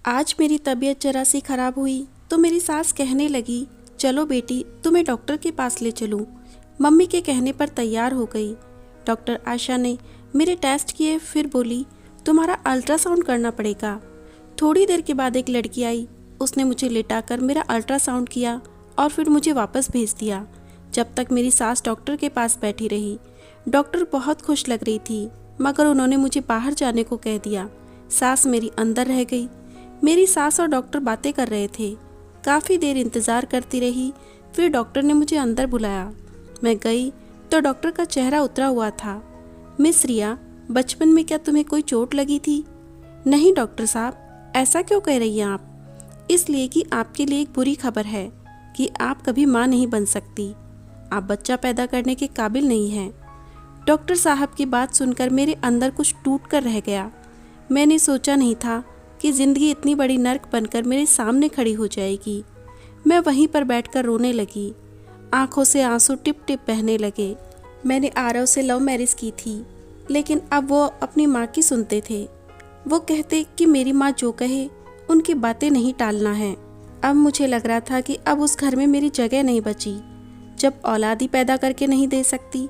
आज मेरी तबीयत जरा सी खराब हुई तो मेरी सास कहने लगी, चलो बेटी तुम्हें डॉक्टर के पास ले चलूं। मम्मी के कहने पर तैयार हो गई। डॉक्टर आशा ने मेरे टेस्ट किए, फिर बोली तुम्हारा अल्ट्रासाउंड करना पड़ेगा। थोड़ी देर के बाद एक लड़की आई, उसने मुझे लेटाकर मेरा अल्ट्रासाउंड किया और फिर मुझे वापस भेज दिया। जब तक मेरी सास डॉक्टर के पास बैठी रही। डॉक्टर बहुत खुश लग रही थी, मगर उन्होंने मुझे बाहर जाने को कह दिया। सास मेरी अंदर रह गई। मेरी सास और डॉक्टर बातें कर रहे थे। काफ़ी देर इंतज़ार करती रही, फिर डॉक्टर ने मुझे अंदर बुलाया। मैं गई तो डॉक्टर का चेहरा उतरा हुआ था। मिस रिया, बचपन में क्या तुम्हें कोई चोट लगी थी? नहीं डॉक्टर साहब, ऐसा क्यों कह रही हैं आप? इसलिए कि आपके लिए एक बुरी खबर है कि आप कभी माँ नहीं बन सकती। आप बच्चा पैदा करने के काबिल नहीं हैं। डॉक्टर साहब की बात सुनकर मेरे अंदर कुछ टूट कर रह गया। मैंने सोचा नहीं था कि ज़िंदगी इतनी बड़ी नर्क बनकर मेरे सामने खड़ी हो जाएगी। मैं वहीं पर बैठकर रोने लगी। आंखों से आंसू टिप टिप बहने लगे। मैंने आरव से लव मैरिज की थी, लेकिन अब वो अपनी माँ की सुनते थे। वो कहते कि मेरी माँ जो कहे उनकी बातें नहीं टालना है। अब मुझे लग रहा था कि अब उस घर में मेरी जगह नहीं बची। जब औलाद ही पैदा करके नहीं दे सकती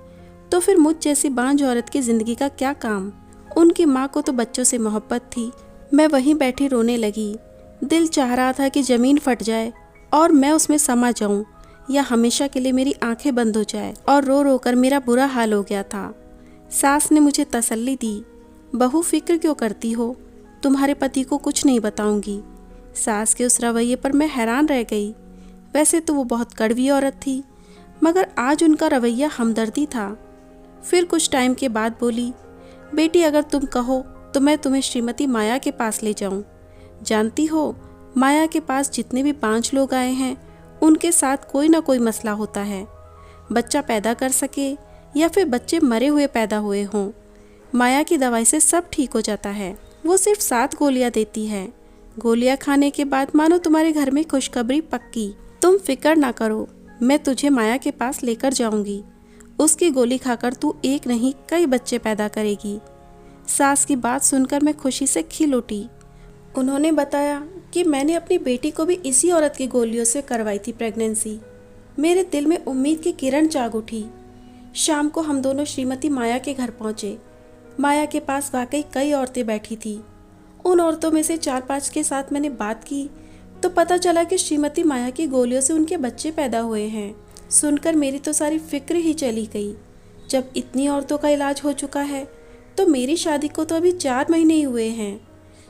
तो फिर मुझ जैसी बांझ औरत की ज़िंदगी का क्या काम। उनकी माँ को तो बच्चों से मोहब्बत थी। मैं वहीं बैठी रोने लगी। दिल चाह रहा था कि ज़मीन फट जाए और मैं उसमें समा जाऊं, या हमेशा के लिए मेरी आंखें बंद हो जाए। और रो रो कर मेरा बुरा हाल हो गया था। सास ने मुझे तसल्ली दी, बहू फिक्र क्यों करती हो, तुम्हारे पति को कुछ नहीं बताऊंगी। सास के उस रवैये पर मैं हैरान रह गई। वैसे तो वो बहुत कड़वी औरत थी, मगर आज उनका रवैया हमदर्दी था। फिर कुछ टाइम के बाद बोली, बेटी अगर तुम कहो तो मैं तुम्हें श्रीमती माया के पास ले जाऊं। जानती हो, माया के पास जितने भी 5 लोग आए हैं उनके साथ कोई ना कोई मसला होता है। बच्चा पैदा कर सके या फिर बच्चे मरे हुए पैदा हुए हों, माया की दवाई से सब ठीक हो जाता है। वो सिर्फ 7 गोलियां देती है। गोलियां खाने के बाद मानो तुम्हारे घर में खुशखबरी पक्की। तुम फिक्र ना करो, मैं तुझे माया के पास लेकर जाऊंगी। उसकी गोली खाकर तू एक नहीं कई बच्चे पैदा करेगी। सास की बात सुनकर मैं खुशी से खिल उठी। उन्होंने बताया कि मैंने अपनी बेटी को भी इसी औरत की गोलियों से करवाई थी प्रेगनेंसी। मेरे दिल में उम्मीद की किरण जाग उठी। शाम को हम दोनों श्रीमती माया के घर पहुंचे। माया के पास वाकई कई औरतें बैठी थी। उन औरतों में से 4-5 के साथ मैंने बात की तो पता चला कि श्रीमती माया की गोलियों से उनके बच्चे पैदा हुए हैं। सुनकर मेरी तो सारी फिक्र ही चली गई। जब इतनी औरतों का इलाज हो चुका है तो मेरी शादी को तो अभी 4 महीने ही हुए हैं।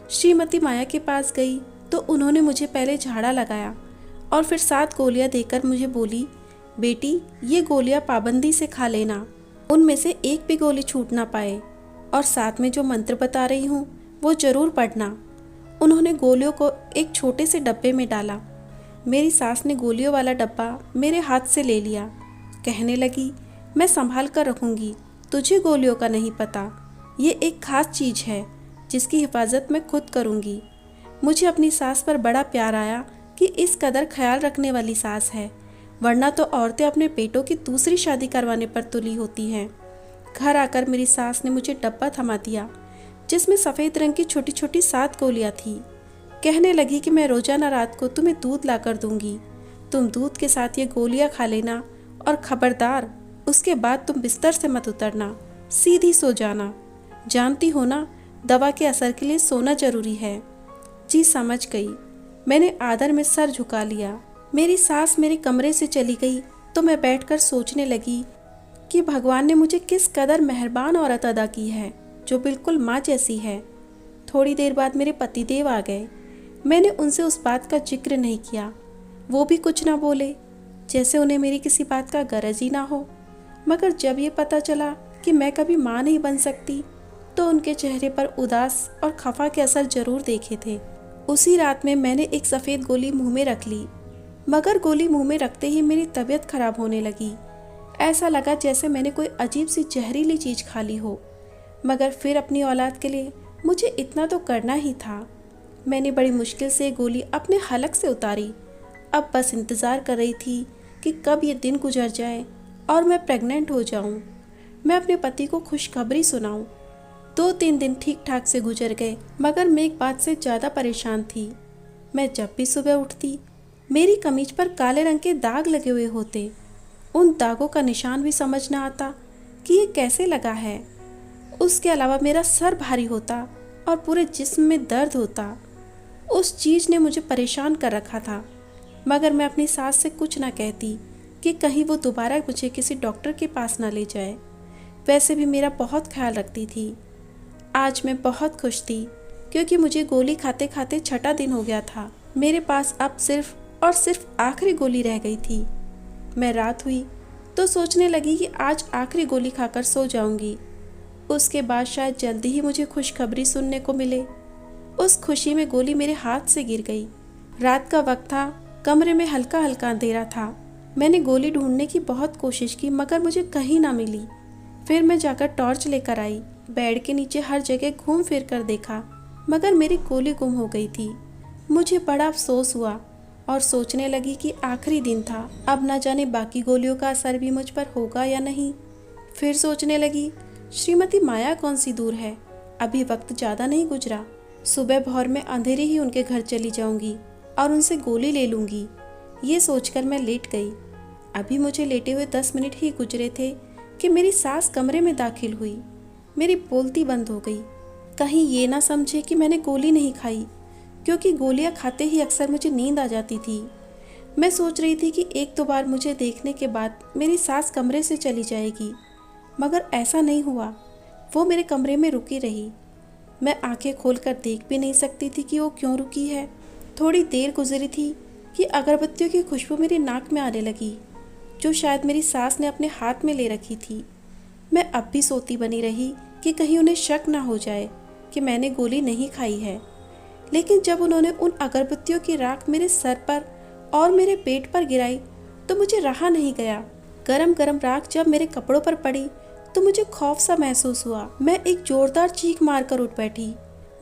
श्रीमती माया के पास गई तो उन्होंने मुझे पहले झाड़ा लगाया और फिर 7 गोलियां देकर मुझे बोली, बेटी ये गोलियां पाबंदी से खा लेना, उनमें से एक भी गोली छूट ना पाए, और साथ में जो मंत्र बता रही हूँ वो ज़रूर पढ़ना। उन्होंने गोलियों को एक छोटे से डब्बे में डाला। मेरी सास ने गोलियों वाला डब्बा मेरे हाथ से ले लिया। कहने लगी, मैं संभाल कर रखूँगी, तुझे गोलियों का नहीं पता। ये एक खास चीज़ है जिसकी हिफाजत मैं खुद करूँगी। मुझे अपनी सास पर बड़ा प्यार आया कि इस कदर ख्याल रखने वाली सास है, वरना तो औरतें अपने पेटों की दूसरी शादी करवाने पर तुली होती हैं। घर आकर मेरी सास ने मुझे डब्बा थमा दिया जिसमें सफ़ेद रंग की छोटी छोटी 7 गोलियाँ थी। कहने लगी कि मैं रोज़ाना रात को तुम्हें दूध ला कर दूँगी, तुम दूध के साथ ये गोलियाँ खा लेना, और खबरदार उसके बाद तुम बिस्तर से मत उतरना, सीधी सो जाना। जानती हो ना, दवा के असर के लिए सोना जरूरी है। जी समझ गई। मैंने आदर में सर झुका लिया। मेरी सास मेरे कमरे से चली गई तो मैं बैठकर सोचने लगी कि भगवान ने मुझे किस कदर मेहरबान औरत अदा की है, जो बिल्कुल माँ जैसी है। थोड़ी देर बाद मेरे पतिदेव आ गए। मैंने उनसे उस बात का जिक्र नहीं किया। वो भी कुछ ना बोले, जैसे उन्हें मेरी किसी बात का गरज ही ना हो। मगर जब ये पता चला कि मैं कभी माँ नहीं बन सकती तो उनके चेहरे पर उदास और खफा के असर जरूर देखे थे। उसी रात में मैंने एक सफ़ेद गोली मुंह में रख ली, मगर गोली मुंह में रखते ही मेरी तबीयत खराब होने लगी। ऐसा लगा जैसे मैंने कोई अजीब सी जहरीली चीज़ खा ली हो। मगर फिर अपनी औलाद के लिए मुझे इतना तो करना ही था। मैंने बड़ी मुश्किल से गोली अपने हलक से उतारी। अब बस इंतज़ार कर रही थी कि कब ये दिन गुजर जाए और मैं प्रेग्नेंट हो जाऊं, मैं अपने पति को खुशखबरी सुनाऊं। 2-3 दिन ठीक ठाक से गुजर गए, मगर मैं एक बात से ज़्यादा परेशान थी। मैं जब भी सुबह उठती, मेरी कमीज पर काले रंग के दाग लगे हुए होते। उन दागों का निशान भी समझ न आता कि ये कैसे लगा है। उसके अलावा मेरा सर भारी होता और पूरे जिस्म में दर्द होता। उस चीज़ ने मुझे परेशान कर रखा था, मगर मैं अपनी सास से कुछ ना कहती कि कहीं वो दोबारा मुझे किसी डॉक्टर के पास ना ले जाए। वैसे भी मेरा बहुत ख्याल रखती थी। आज मैं बहुत खुश थी क्योंकि मुझे गोली खाते खाते 6ठा दिन हो गया था। मेरे पास अब सिर्फ और सिर्फ आखिरी गोली रह गई थी। मैं रात हुई तो सोचने लगी कि आज आखिरी गोली खाकर सो जाऊंगी। उसके बाद शायद जल्दी ही मुझे खुशखबरी सुनने को मिले। उस खुशी में गोली मेरे हाथ से गिर गई। रात का वक्त था, कमरे में हल्का हल्का अंधेरा था। मैंने गोली ढूंढने की बहुत कोशिश की, मगर मुझे कहीं ना मिली। फिर मैं जाकर टॉर्च लेकर आई। बेड के नीचे हर जगह घूम फिर कर देखा, मगर मेरी गोली गुम हो गई थी। मुझे बड़ा अफसोस हुआ और सोचने लगी कि आखिरी दिन था, अब न जाने बाकी गोलियों का असर भी मुझ पर होगा या नहीं। फिर सोचने लगी, श्रीमती माया कौन सी दूर है, अभी वक्त ज़्यादा नहीं गुजरा। सुबह भोर में अंधेरे ही उनके घर चली जाऊंगी और उनसे गोली ले लूंगी। ये सोचकर मैं लेट गई। अभी मुझे लेटे हुए 10 मिनट ही गुजरे थे कि मेरी सास कमरे में दाखिल हुई। मेरी बोलती बंद हो गई। कहीं ये ना समझे कि मैंने गोली नहीं खाई, क्योंकि गोलियां खाते ही अक्सर मुझे नींद आ जाती थी। मैं सोच रही थी कि एक दो बार मुझे देखने के बाद मेरी सास कमरे से चली जाएगी, मगर ऐसा नहीं हुआ। वो मेरे कमरे में रुकी रही। मैं आंखें खोलकर देख भी नहीं सकती थी कि वो क्यों रुकी है। थोड़ी देर गुजरी थी कि अगरबत्तियों की खुशबू मेरी नाक में आने लगी, जो शायद मेरी सास ने अपने हाथ में ले रखी थी। मैं अब भी सोती बनी रही कि कहीं उन्हें शक ना हो जाए कि मैंने गोली नहीं खाई है। लेकिन जब उन्होंने उन अगरबत्तियों की राख मेरे सर पर और मेरे पेट पर गिराई तो मुझे रहा नहीं गया। गरम गरम राख जब मेरे कपड़ों पर पड़ी तो मुझे खौफ सा महसूस हुआ। मैं एक जोरदार चीख मारकर उठ बैठी।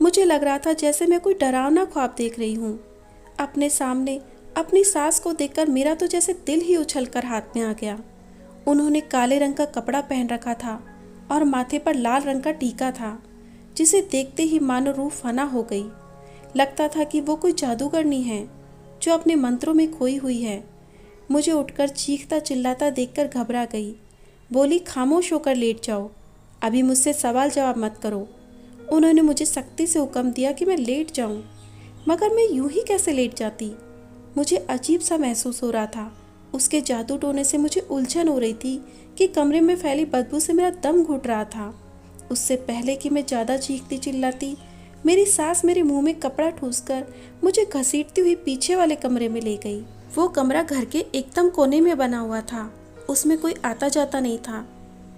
मुझे लग रहा था जैसे मैं कोई डरावना ख्वाब देख रही हूँ। अपने सामने अपनी सास को देखकर मेरा तो जैसे दिल ही उछलकर हाथ में आ गया। उन्होंने काले रंग का कपड़ा पहन रखा था और माथे पर लाल रंग का टीका था, जिसे देखते ही मानो रूह फना हो गई। लगता था कि वो कोई जादूगरनी है जो अपने मंत्रों में खोई हुई है। मुझे उठकर चीखता चिल्लाता देखकर घबरा गई। बोली, खामोश होकर लेट जाओ, अभी मुझसे सवाल जवाब मत करो। उन्होंने मुझे सख्ती से हुक्म दिया कि मैं लेट जाऊं, मगर मैं यूं ही कैसे लेट जाती। मुझे अजीब सा महसूस हो रहा था। उसके जादू टोने से मुझे उलझन हो रही थी कि कमरे में फैली बदबू से मेरा दम घुट रहा था। उससे पहले कि मैं ज़्यादा चीखती चिल्लाती, मेरी सास मेरे मुंह में कपड़ा ठूसकर मुझे घसीटती हुई पीछे वाले कमरे में ले गई। वो कमरा घर के एकदम कोने में बना हुआ था। उसमें कोई आता जाता नहीं था।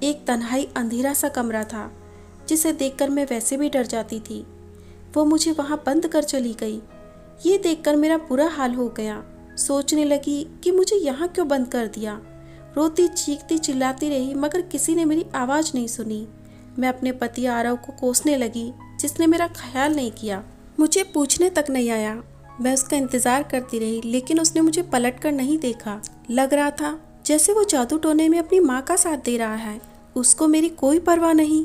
एक तन्हाई अंधेरा सा कमरा था, जिसे देखकर मैं वैसे भी डर जाती थी। वो मुझे वहाँ बंद कर चली गई। ये देखकर मेरा बुरा हाल हो गया। सोचने लगी कि मुझे यहाँ क्यों बंद कर दिया। रोती चीखती चिल्लाती रही, मगर किसी ने मेरी आवाज़ नहीं सुनी। मैं अपने पति आरव को कोसने लगी, जिसने मेरा ख्याल नहीं किया, मुझे पूछने तक नहीं आया। मैं उसका इंतज़ार करती रही, लेकिन उसने मुझे पलट कर नहीं देखा। लग रहा था जैसे वो जादू टोने में अपनी माँ का साथ दे रहा है। उसको मेरी कोई परवाह नहीं।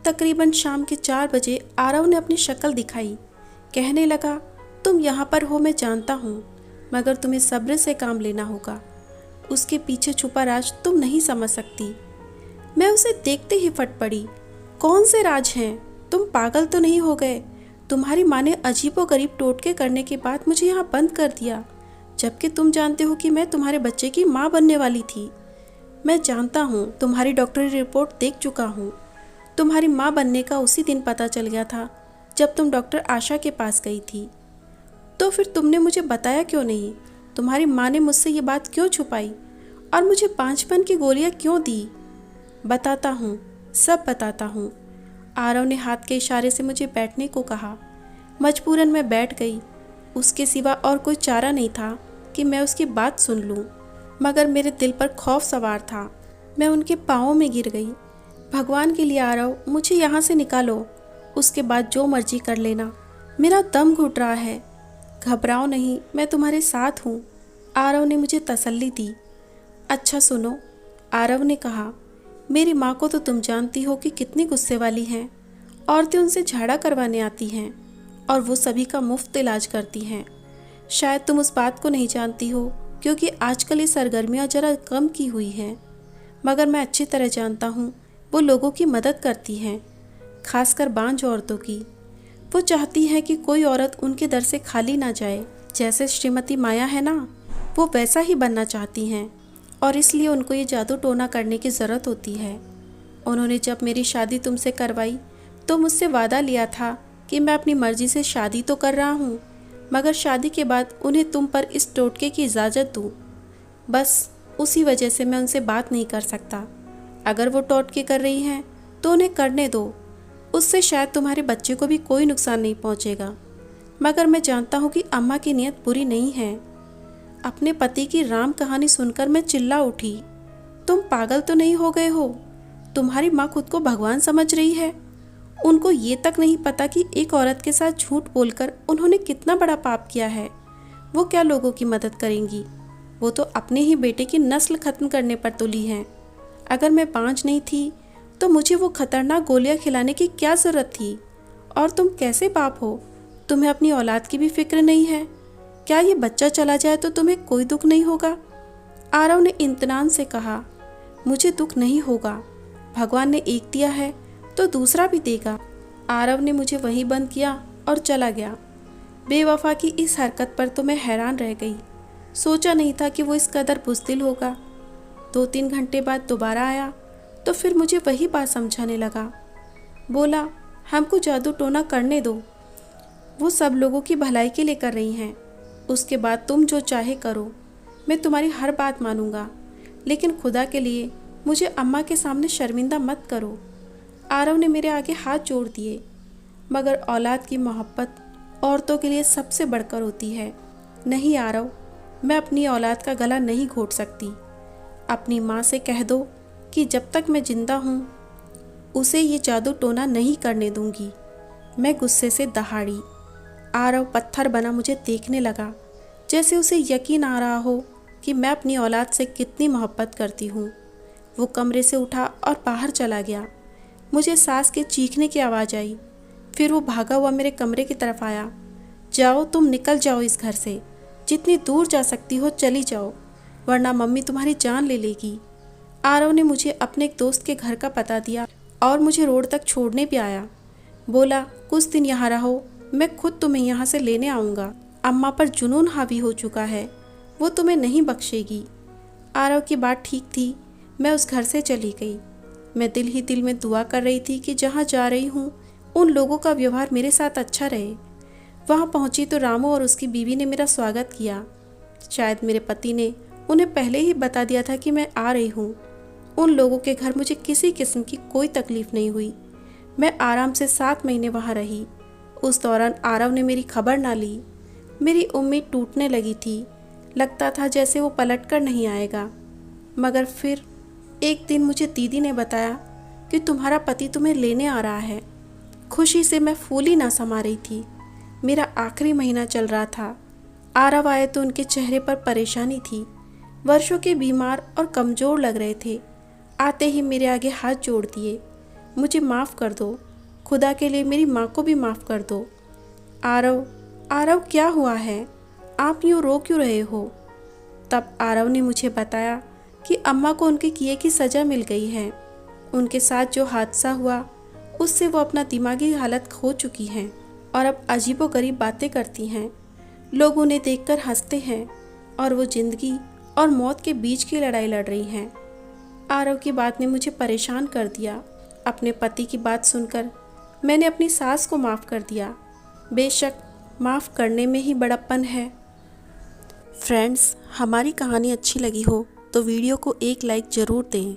तकरीबन शाम के 4 बजे आरव ने अपनी शक्ल दिखाई। कहने लगा, तुम यहाँ पर हो मैं जानता हूँ, मगर तुम्हें सब्र से काम लेना होगा। उसके पीछे छुपा राज तुम नहीं समझ सकती। मैं उसे देखते ही फट पड़ी। कौन से राज हैं? तुम पागल तो नहीं हो गए? तुम्हारी माँ ने अजीबोगरीब टोटके करने के बाद मुझे यहाँ बंद कर दिया, जबकि तुम जानते हो कि मैं तुम्हारे बच्चे की माँ बनने वाली थी। मैं जानता हूँ, तुम्हारी डॉक्टरी रिपोर्ट देख चुका हूँ। तुम्हारी माँ बनने का उसी दिन पता चल गया था जब तुम डॉक्टर आशा के पास गई थी। तो फिर तुमने मुझे बताया क्यों नहीं? तुम्हारी माँ ने मुझसे ये बात क्यों छुपाई और मुझे 5 की गोलियाँ क्यों दी? बताता हूँ, सब बताता हूँ। आरव ने हाथ के इशारे से मुझे बैठने को कहा। मजबूरन मैं बैठ गई। उसके सिवा और कोई चारा नहीं था कि मैं उसकी बात सुन लूँ, मगर मेरे दिल पर खौफ सवार था। मैं उनके पाँवों में गिर गई। भगवान के लिए आरव, मुझे यहाँ से निकालो, उसके बाद जो मर्जी कर लेना। मेरा दम घुट रहा है। घबराओ नहीं, मैं तुम्हारे साथ हूँ। आरव ने मुझे तसल्ली दी। अच्छा सुनो, आरव ने कहा, मेरी माँ को तो तुम जानती हो कि कितनी गुस्से वाली हैं औरतें उनसे झाड़ा करवाने आती हैं और वो सभी का मुफ्त इलाज करती हैं। शायद तुम उस बात को नहीं जानती हो क्योंकि आजकल ये सरगर्मियाँ जरा कम की हुई हैं, मगर मैं अच्छी तरह जानता हूँ वो लोगों की मदद करती हैं, खासकर बांझ औरतों की। वो चाहती हैं कि कोई औरत उनके दर से खाली ना जाए। जैसे श्रीमती माया है ना, वो वैसा ही बनना चाहती हैं और इसलिए उनको ये जादू टोना करने की ज़रूरत होती है। उन्होंने जब मेरी शादी तुमसे करवाई तो मुझसे वादा लिया था कि मैं अपनी मर्ज़ी से शादी तो कर रहा हूँ, मगर शादी के बाद उन्हें तुम पर इस टोटके की इजाज़त दूँ। बस उसी वजह से मैं उनसे बात नहीं कर सकता। अगर वो टोटके कर रही हैं तो उन्हें करने दो, उससे शायद तुम्हारे बच्चे को भी कोई नुकसान नहीं पहुँचेगा। मगर मैं जानता हूँ कि अम्मा की नीयत बुरी नहीं है। अपने पति की राम कहानी सुनकर मैं चिल्ला उठी, तुम पागल तो नहीं हो गए हो? तुम्हारी माँ खुद को भगवान समझ रही है। उनको ये तक नहीं पता कि एक औरत के साथ झूठ बोलकर उन्होंने कितना बड़ा पाप किया है। वो क्या लोगों की मदद करेंगी? वो तो अपने ही बेटे की नस्ल खत्म करने पर तुली हैं। अगर मैं बांझ नहीं थी तो मुझे वो खतरनाक गोलियां खिलाने की क्या ज़रूरत थी? और तुम कैसे बाप हो? तुम्हें अपनी औलाद की भी फिक्र नहीं है? क्या ये बच्चा चला जाए तो तुम्हें कोई दुख नहीं होगा? आरव ने इत्मीनान से कहा, मुझे दुख नहीं होगा। भगवान ने एक दिया है तो दूसरा भी देगा। आरव ने मुझे वहीं बंद किया और चला गया। बेवफा की इस हरकत पर तो मैं हैरान रह गई। सोचा नहीं था कि वो इस कदर बुज़दिल होगा। 2-3 घंटे बाद दोबारा आया तो फिर मुझे वही बात समझाने लगा। बोला, हमको जादू टोना करने दो, वो सब लोगों की भलाई के लिए कर रही हैं। उसके बाद तुम जो चाहे करो, मैं तुम्हारी हर बात मानूंगा, लेकिन खुदा के लिए मुझे अम्मा के सामने शर्मिंदा मत करो। आरव ने मेरे आगे हाथ जोड़ दिए। मगर औलाद की मोहब्बत औरतों के लिए सबसे बढ़कर होती है। नहीं आरव, मैं अपनी औलाद का गला नहीं घोट सकती। अपनी माँ से कह दो कि जब तक मैं जिंदा हूँ उसे ये जादू टोना नहीं करने दूंगी। मैं गुस्से से दहाड़ी। आरव पत्थर बना मुझे देखने लगा, जैसे उसे यकीन आ रहा हो कि मैं अपनी औलाद से कितनी मोहब्बत करती हूँ। वो कमरे से उठा और बाहर चला गया। मुझे सास के चीखने की आवाज़ आई। फिर वो भागा हुआ मेरे कमरे की तरफ आया। जाओ, तुम निकल जाओ इस घर से। जितनी दूर जा सकती हो चली जाओ, वरना मम्मी तुम्हारी जान ले लेगी। आरव ने मुझे अपने एक दोस्त के घर का पता दिया और मुझे रोड तक छोड़ने भी आया। बोला, कुछ दिन यहाँ रहो, मैं खुद तुम्हें यहाँ से लेने आऊँगा। अम्मा पर जुनून हावी हो चुका है, वो तुम्हें नहीं बख्शेगी। आरव की बात ठीक थी। मैं उस घर से चली गई। मैं दिल ही दिल में दुआ कर रही थी कि जहाँ जा रही हूँ उन लोगों का व्यवहार मेरे साथ अच्छा रहे। वहाँ पहुँची तो रामू और उसकी बीवी ने मेरा स्वागत किया। शायद मेरे पति ने उन्हें पहले ही बता दिया था कि मैं आ रही हूँ। उन लोगों के घर मुझे किसी किस्म की कोई तकलीफ़ नहीं हुई। मैं आराम से 7 महीने वहाँ रही। उस दौरान आरव ने मेरी खबर ना ली। मेरी उम्मीद टूटने लगी थी। लगता था जैसे वो पलट कर नहीं आएगा। मगर फिर एक दिन मुझे दीदी ने बताया कि तुम्हारा पति तुम्हें लेने आ रहा है। खुशी से मैं फूली ना समा रही थी। मेरा आखिरी महीना चल रहा था। आरव आए तो उनके चेहरे पर परेशानी थी। वर्षों के बीमार और कमज़ोर लग रहे थे। आते ही मेरे आगे हाथ जोड़ दिए। मुझे माफ़ कर दो, खुदा के लिए मेरी माँ को भी माफ़ कर दो। आरव, आरव क्या हुआ है? आप यूँ रो क्यों रहे हो? तब आरव ने मुझे बताया कि अम्मा को उनके किए की सज़ा मिल गई है। उनके साथ जो हादसा हुआ उससे वो अपना दिमागी हालत खो चुकी हैं और अब अजीबोगरीब बातें करती हैं। लोग उन्हें देखकर हंसते हैं और वो ज़िंदगी और मौत के बीच की लड़ाई लड़ रही हैं। आरव की बात ने मुझे परेशान कर दिया। अपने पति की बात सुनकर मैंने अपनी सास को माफ़ कर दिया। बेशक माफ़ करने में ही बड़प्पन है। फ्रेंड्स, हमारी कहानी अच्छी लगी हो तो वीडियो को एक लाइक ज़रूर दें।